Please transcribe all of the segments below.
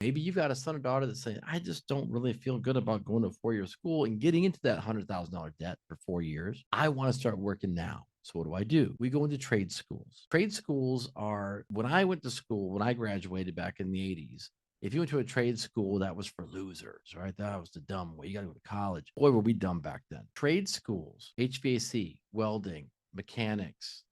Maybe you've got a son or daughter that's saying, I just don't really feel good about going to a 4-year school and getting into that $100,000 debt for 4 years. I want to start working now. So what do I do? We go into trade schools. Trade schools are, when I went to school, when I graduated back in the 80s, if you went to a trade school, that was for losers, right? That was the dumb way. You got to go to college. Boy, were we dumb back then. Trade schools, HVAC, welding, mechanics,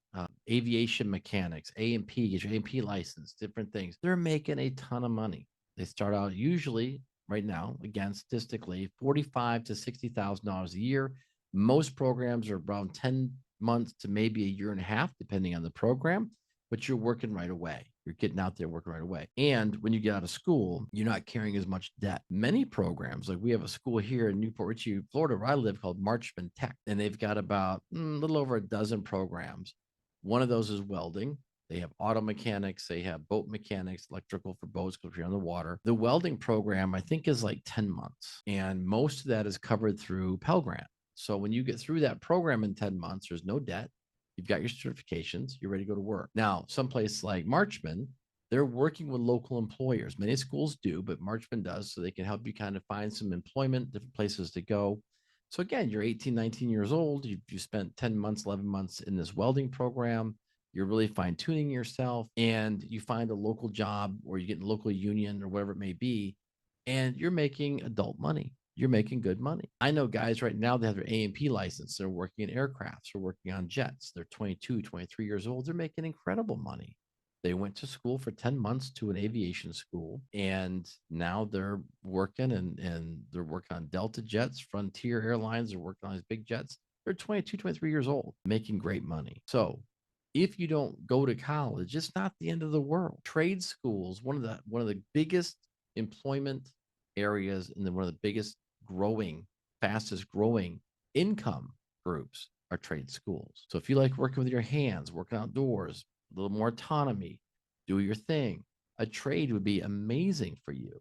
aviation mechanics, A&P, get your A&P license, different things. They're making a ton of money. They start out usually right now, again, statistically, $45,000 to $60,000 a year. Most programs are around 10 months to maybe a year and a half, depending on the program, but you're working right away. You're getting out there working right away. And when you get out of school, you're not carrying as much debt. Many programs, like we have a school here in Newport Richey, Florida, where I live called Marchman Tech, and they've got about a little over a dozen programs. One of those is welding. They have auto mechanics, they have boat mechanics, electrical for boats because you're on the water. The welding program, I think, is like 10 months, and most of that is covered through Pell Grant. So when you get through that program in 10 months, there's no debt. You've got your certifications, you're ready to go to work. Now, someplace like Marchman, they're working with local employers. Many schools do, but Marchman does, so they can help you kind of find some employment, different places to go. So again, you're 18, 19 years old. You spent 10 months, 11 months in this welding program. You're really fine tuning yourself, and you find a local job or you get in a local union or whatever it may be, and you're making adult money. You're making good money. I know guys right now that have their A&P license. They're working in aircrafts or working on jets. They're 22, 23 years old. They're making incredible money. They went to school for 10 months to an aviation school, and now they're working and they're working on Delta jets, Frontier Airlines. They're working on these big jets. They're 22, 23 years old, making great money. So if you don't go to college, it's not the end of the world. Trade schools, one of the biggest employment areas and one of the biggest growing, fastest growing income groups are trade schools. So if you like working with your hands, working outdoors, a little more autonomy, do your thing, a trade would be amazing for you.